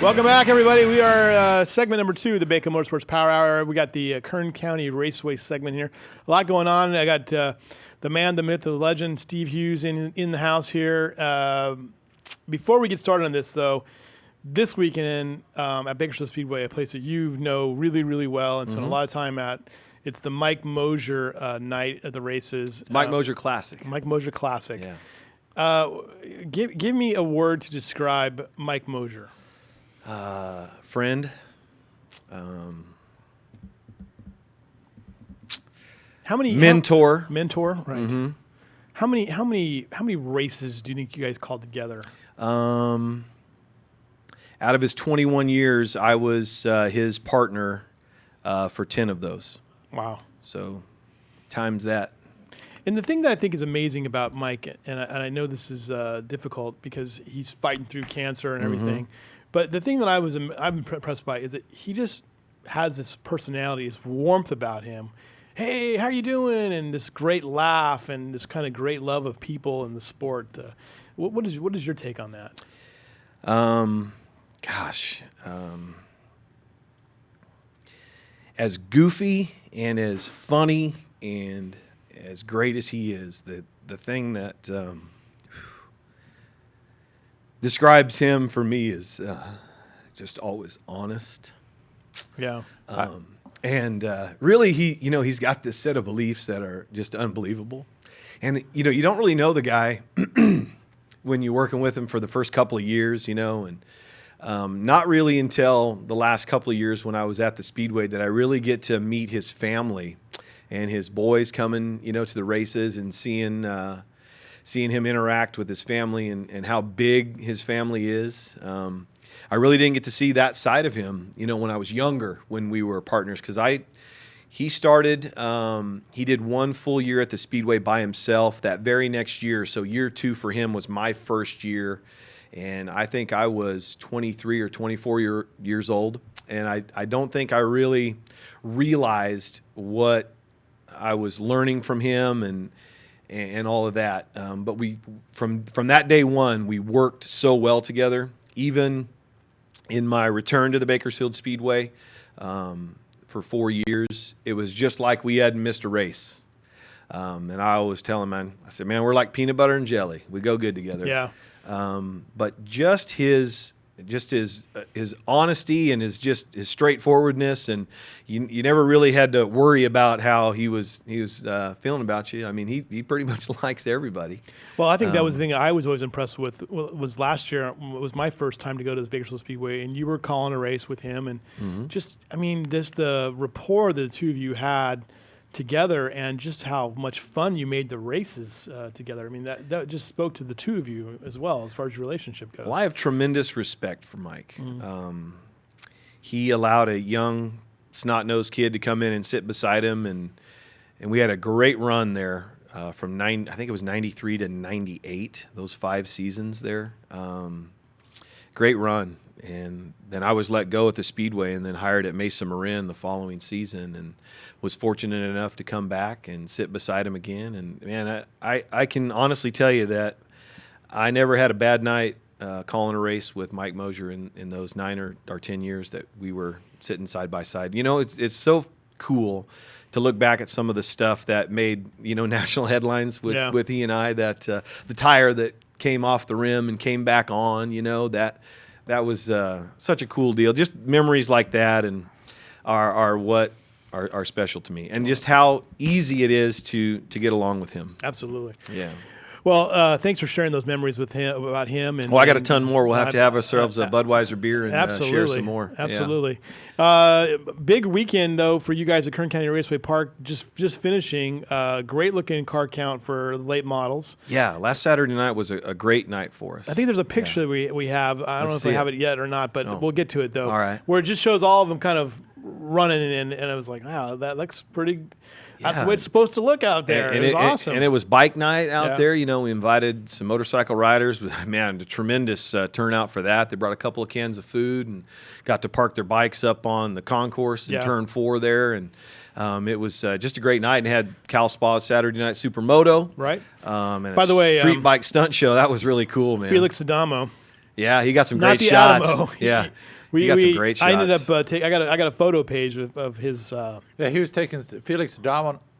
Welcome back, everybody. We are segment number 2, the Bako Motorsports Power Hour. We got the Kern County Raceway segment here. A lot going on. I got the man, the myth, the legend, Steve Hughes in the house here. Before we get started on this, though, this weekend at Bakersfield Speedway, a place that you know really, really well and spent a lot of time at, it's the Mike Mosier night at the races. It's Mike Mosier Classic. Mike Mosier Classic. Yeah. Give me a word to describe Mike Mosier. Friend. How many mentor? Mentor, right? Mm-hmm. How many races do you think you guys called together? Out of his 21 years, I was his partner for 10 of those. Wow. So times that. And the thing that I think is amazing about Mike, and I know this is difficult because he's fighting through cancer and everything, but the thing that I'm impressed by is that he just has this personality, this warmth about him. Hey, how are you doing? And this great laugh and this kind of great love of people and the sport. What is your take on that? As goofy and as funny and as great as he is, the thing that describes him for me is just always honest. Yeah. And really, he's got this set of beliefs that are just unbelievable. And, you don't really know the guy when you're working with him for the first couple of years, and not really until the last couple of years when I was at the Speedway did I really get to meet his family and his boys coming, to the races and seeing him interact with his family and how big his family is. I really didn't get to see that side of him, when I was younger, when we were partners, because he started, he did one full year at the Speedway by himself that very next year. So year 2 for him was my first year. And I think I was 23 or 24 years old. And I don't think I really realized what I was learning from him and all of that. But we from that day one, we worked so well together. Even in my return to the Bakersfield Speedway for 4 years, it was just like we hadn't missed a race. And I always tell him, man, we're like peanut butter and jelly. We go good together. Yeah. But just his honesty and his straightforwardness, and you never really had to worry about how he was feeling about you. I mean, he pretty much likes everybody. Well, I think that was the thing I was always impressed with. Was last year was my first time to go to this Bakersfield Speedway, and you were calling a race with him, and the rapport that the two of you had together, and just how much fun you made the races together. I mean, that just spoke to the two of you as well as far as your relationship goes. Well, I have tremendous respect for Mike. He allowed a young, snot-nosed kid to come in and sit beside him, and we had a great run there from I think it was 93 to 98, those 5 seasons there. Great run. And then I was let go at the Speedway and then hired at Mesa Marin the following season, and was fortunate enough to come back and sit beside him again. And, man, I can honestly tell you that I never had a bad night calling a race with Mike Mosier in those 9 or 10 years that we were sitting side by side. It's so cool to look back at some of the stuff that made, national headlines with he and I, that the tire that came off the rim and came back on, that was such a cool deal. Just memories like that and are what are special to me, and just how easy it is to get along with him. Absolutely. Yeah. Well, thanks for sharing those memories with him about him. And I got a ton more. We'll have to have ourselves a Budweiser beer and share some more. Absolutely. Big weekend though for you guys at Kern County Raceway Park. Just finishing. Great looking car count for late models. Yeah. Last Saturday night was a great night for us. I think there's a picture that we have. I don't know if we have it yet or not, but we'll get to it though. All right. Where it just shows all of them kind of running, and I was like, wow, that looks pretty. That's the way it's supposed to look out there. It was awesome. And it was bike night out there. We invited some motorcycle riders. Man, a tremendous turnout for that. They brought a couple of cans of food and got to park their bikes up on the concourse in turn 4 there. And it was just a great night. And had Cal Spa Saturday Night Supermoto. Right. And by the way, street bike stunt show. That was really cool, man. Felix Adamo. Yeah, he got some Not great the shots. Adamo. Yeah, he got some great shots. I ended up I got a photo page of his. Yeah, he was taking Felix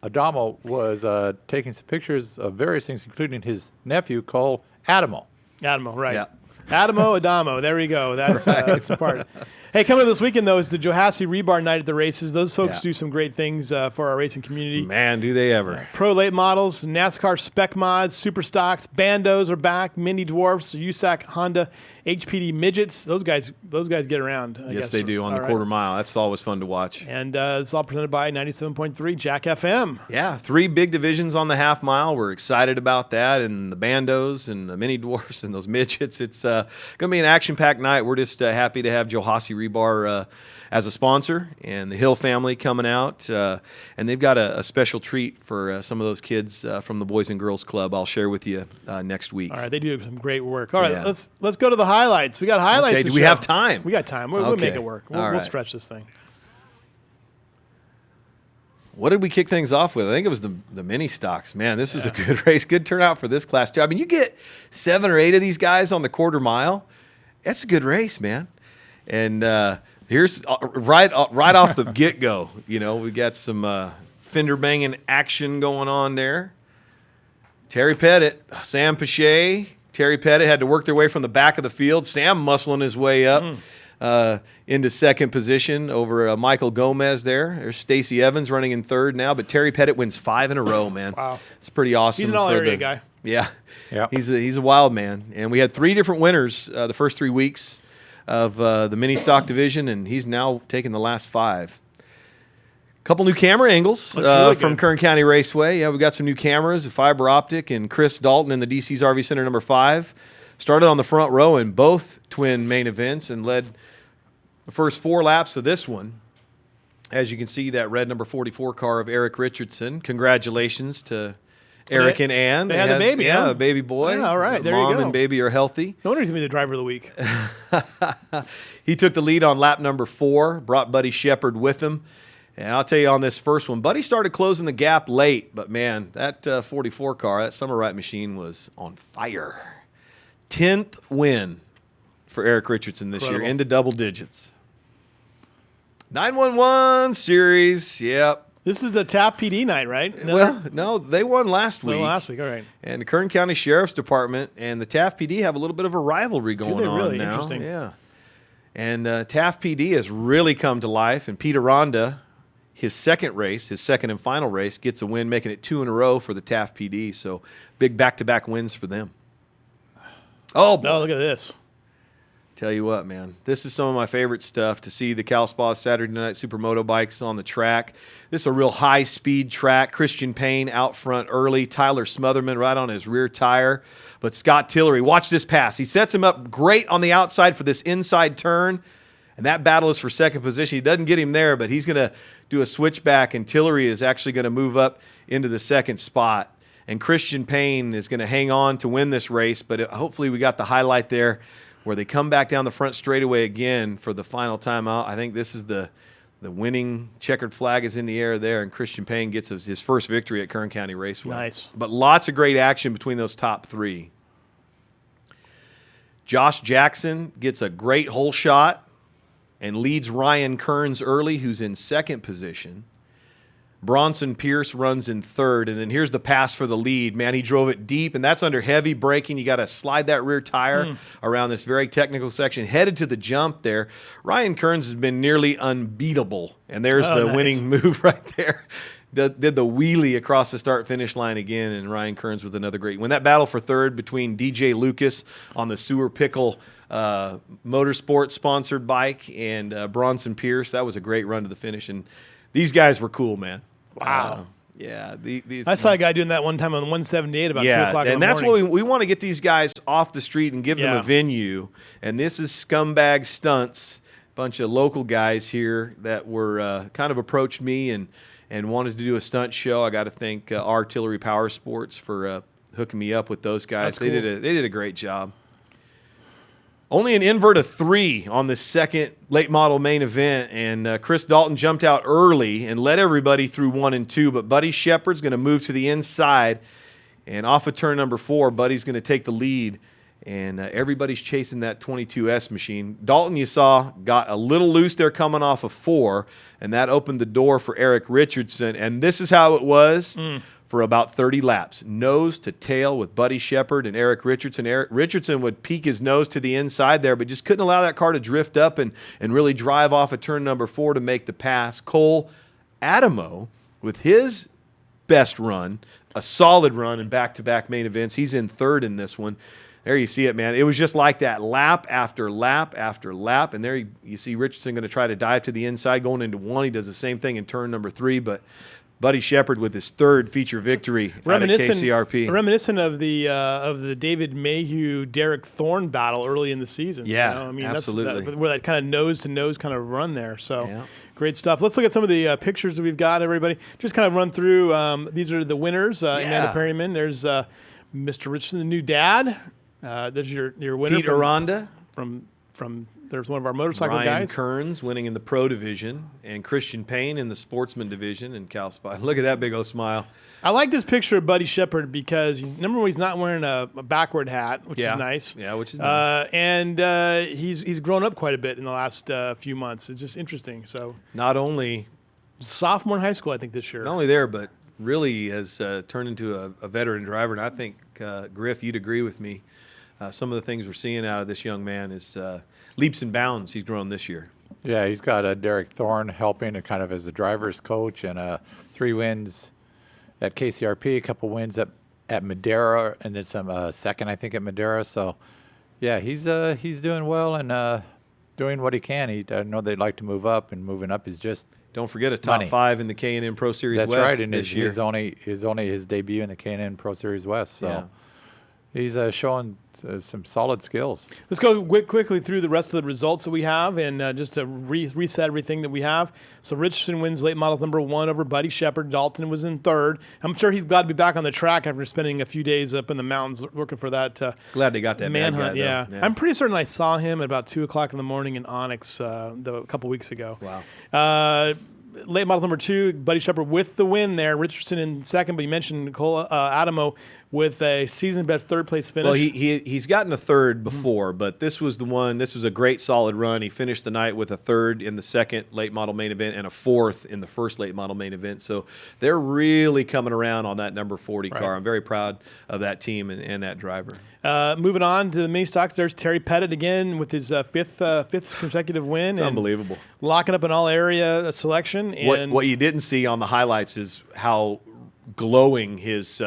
Adamo was taking some pictures of various things, including his nephew Cole Adamo. Adamo, right? Yeah. Adamo. There we go. That's that's the part. Hey, coming up this weekend though is the Johassi Rebar Night at the races. Those folks Yeah. do some great things for our racing community. Man, do they ever. Pro late models, NASCAR spec mods, super stocks, bandos are back, mini dwarfs, USAC Honda, HPD midgets. Those guys get around. I Yes, guess. they do on All the right. quarter mile. That's always fun to watch. And it's all presented by 97.3 Jack FM. Yeah, 3 big divisions on the half mile. We're excited about that, and the bandos and the mini dwarfs and those midgets. It's going to be an action-packed night. We're just happy to have Johassi Rebar as a sponsor, and the Hill family coming out. And they've got a special treat for some of those kids from the Boys and Girls Club. I'll share with you next week. All right, they do some great work. All right, Yeah. let's go to the highlights. We got highlights. Okay, to do we show. have time? We got time. We'll Okay. make it work. We'll All right. stretch this thing. What did we kick things off with? I think it was the mini stocks. Man, this was a good race. Good turnout for this class, too. I mean, you get 7 or 8 of these guys on the quarter mile. That's a good race, man. And here's right off the get-go, we got some fender banging action going on there. Terry Pettit, Sam Pache. Terry Pettit had to work their way from the back of the field. Sam muscling his way up into second position over Michael Gomez there. There's Stacy Evans running in third now, but Terry Pettit wins 5 in a row, man. Wow. It's pretty awesome. He's an all-area guy. Yeah. Yeah. He's a wild man. And we had 3 different winners the first 3 weeks of the mini stock division, and he's now taken the last 5. Couple new camera angles really from good. Kern County Raceway. Yeah, we got some new cameras, fiber optic, and Chris Dalton in the DC's RV Center number 5. Started on the front row in both twin main events and led the first 4 laps of this one. As you can see, that red number 44 car of Eric Richardson. Congratulations to Eric and Ann. they had the baby, Yeah, huh? a baby boy. Yeah, all right, there you Mom go. and baby are healthy. No wonder he's going to be the driver of the week. He took the lead on lap number 4, brought Buddy Shepard with him. And I'll tell you on this first one, Buddy started closing the gap late, but man, that 44 car, that Summer Right machine was on fire. 10th win for Eric Richardson this year, Incredible. into double digits. 911 series, yep. This is the TAP PD night, right? Well, no, they won last week. Well, last week, all right. And the Kern County Sheriff's Department and the Taft PD have a little bit of a rivalry going they on really? now. Interesting. Yeah. And Taft PD has really come to life. And Peter Ronda, his second and final race, gets a win, making it 2 in a row for the Taft PD. So big back-to-back wins for them. Oh, boy. Oh, look at this. Tell you what, man, this is some of my favorite stuff, to see the Cal Spa Saturday Night Supermoto bikes on the track. This is a real high-speed track. Christian Payne out front early. Tyler Smotherman right on his rear tire. But Scott Tillery, watch this pass. He sets him up great on the outside for this inside turn, and that battle is for second position. He doesn't get him there, but he's going to do a switchback, and Tillery is actually going to move up into the second spot. And Christian Payne is going to hang on to win this race, but hopefully we got the highlight there where they come back down the front straightaway again for the final time out. I think this is the winning checkered flag is in the air there, and Christian Payne gets his first victory at Kern County Raceway. Nice. But lots of great action between those top 3. Josh Jackson gets a great hole shot and leads Ryan Kearns early, who's in second position. Bronson Pierce runs in third, and then here's the pass for the lead. Man, he drove it deep, and that's under heavy braking. You got to slide that rear tire around this very technical section. Headed to the jump there. Ryan Kearns has been nearly unbeatable, and there's the nice. winning move right there. Did the wheelie across the start-finish line again, and Ryan Kearns with another great win. That battle for third between DJ Lucas on the Sewer Pickle Motorsports sponsored bike and Bronson Pierce, that was a great run to the finish, and these guys were cool, man. Wow. Yeah. I saw a guy doing that one time on 178 about 2 o'clock in and the that's morning. what we want to get these guys off the street and give them Yeah. a venue. And this is Scumbag Stunts, a bunch of local guys here that were kind of approached me and wanted to do a stunt show. I got to thank Artillery Power Sports for hooking me up with those guys. That's cool. They did a great job. Only an invert of 3 on the second late model main event, and Chris Dalton jumped out early and led everybody through 1 and 2, but Buddy Shepard's going to move to the inside, and off of turn number 4, Buddy's going to take the lead And everybody's chasing that 22S machine. Dalton, you saw, got a little loose there coming off of 4, and that opened the door for Eric Richardson. And this is how it was for about 30 laps. Nose to tail with Buddy Shepard and Eric Richardson. Eric Richardson would peek his nose to the inside there, but just couldn't allow that car to drift up and really drive off of turn number 4 to make the pass. Cole Adamo, with his best run, a solid run in back-to-back main events. He's in 3rd in this one. There you see it, man. It was just like that, lap after lap after lap. And there you see Richardson going to try to dive to the inside, going into 1. He does the same thing in turn number 3. But Buddy Shepard with his 3rd feature victory out of KCRP. Reminiscent of the David Mayhew, Derek Thorne battle early in the season. Yeah, you know? I mean, absolutely. where that kind of nose-to-nose kind of run there. So Yeah. great stuff. Let's look at some of the pictures that we've got, everybody. Just kind of run through. These are the winners. Amanda Perryman. There's Mr. Richardson, the new dad. There's your winner. Pete Aranda. From there's one of our motorcycle Ryan guys. Kearns winning in the pro division, and Christian Payne in the sportsman division in Cal Spot. Look at that big old smile. I like this picture of Buddy Shepard because number one, he's not wearing a backward hat, which is nice. Yeah, which is nice. And he's grown up quite a bit in the last few months. It's just interesting. So Not only sophomore in high school, I think, this year. Not only there, but really has turned into a veteran driver. And I think, Griff, you'd agree with me. Some of the things we're seeing out of this young man is leaps and bounds he's grown this year. Yeah, he's got Derek Thorne helping kind of as the driver's coach, and 3 wins at KCRP, a couple wins at Madera, and then some second, I think, at Madera. So, yeah, he's doing well and doing what he can. I know they'd like to move up, and moving up is just Don't forget a top money. 5 in the K&N Pro Series That's West right, and this year. his only his debut in the K&N Pro Series West. So. Yeah. He's showing some solid skills. Let's go quickly through the rest of the results that we have and just to reset everything that we have. So Richardson wins late models number 1 over Buddy Shepard. Dalton was in 3rd. I'm sure he's glad to be back on the track after spending a few days up in the mountains working for that Glad they got that manhunt. bad guy, though. Yeah. I'm pretty certain I saw him at about 2 o'clock in the morning in Onyx a couple weeks ago. Wow. Late models number 2, Buddy Shepard with the win there. Richardson in 2nd, but you mentioned Nicole Adamo with a season best 3rd place finish. Well, he's gotten a 3rd before, but this was the one. This was a great solid run. He finished the night with a 3rd in the 2nd late model main event and a 4th in the 1st late model main event. So they're really coming around on that number 40 car. I'm very proud of that team and that driver. Moving on to the mini stocks, there's Terry Pettit again with his fifth consecutive win. It's unbelievable. Locking up an all-area selection. And What you didn't see on the highlights is how glowing his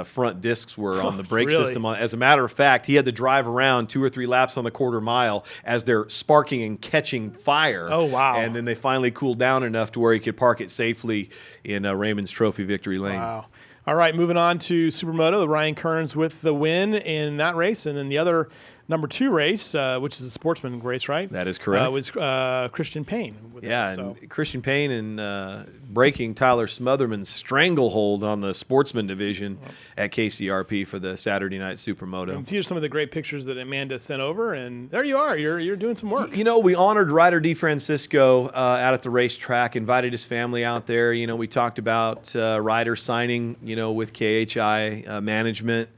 front discs were on the brake really? system. As a matter of fact, he had to drive around 2 or 3 laps on the quarter mile as they're sparking and catching fire. Oh, wow. And then they finally cooled down enough to where he could park it safely in Raymond's Trophy Victory Lane. Wow. All right, moving on to Supermoto, the Ryan Kearns with the win in that race. And then the other number 2 race, which is a sportsman race, right? That is correct. Was Christian Payne. And Christian Payne and breaking Tyler Smotherman's stranglehold on the sportsman division at KCRP for the Saturday Night Supermoto. And these are some of the great pictures that Amanda sent over, and there you are. You're doing some work. You know, we honored Ryder DeFrancisco out at the racetrack, invited his family out there. You know, we talked about Ryder signing, with KHI management.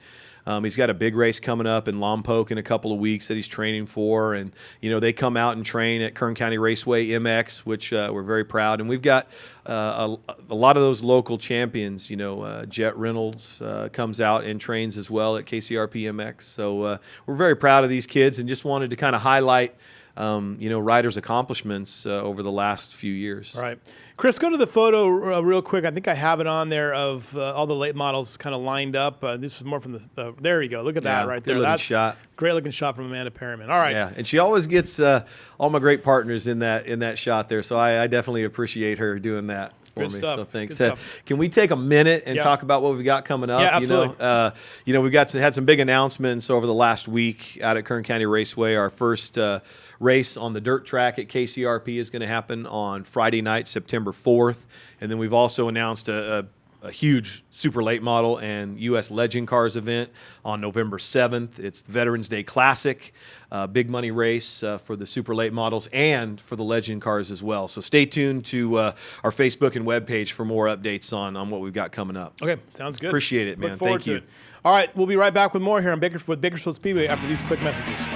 He's got a big race coming up in Lompoc in a couple of weeks that he's training for. And, they come out and train at Kern County Raceway MX, which we're very proud. And we've got a lot of those local champions. Jet Reynolds comes out and trains as well at KCRP MX. So we're very proud of these kids and just wanted to kind of highlight Ryder's accomplishments over the last few years. All right. Chris, go to the photo real quick. I think I have it on there of all the late models kind of lined up. This is more from the there you go. Look at that right there. That's shot. Great looking shot from Amanda Perryman. All right. Yeah, and she always gets all my great partners in that shot there. So I definitely appreciate her doing that for Good me. stuff. So thanks. Good stuff. Can we take a minute and Yeah. talk about what we've got coming up? Yeah, absolutely. We've had some big announcements over the last week out at Kern County Raceway. Our first race on the dirt track at KCRP is going to happen on Friday night, September 4th. And then we've also announced a a huge super late model and U.S. Legend Cars event on November 7th. It's the Veterans Day Classic, big money race for the super late models and for the Legend Cars as well. So stay tuned to our Facebook and webpage for more updates on what we've got coming up. Okay, sounds good. Appreciate it, man. Look forward Thank to you. it. All right, we'll be right back with more here on Bakersfield Speedway after these quick messages.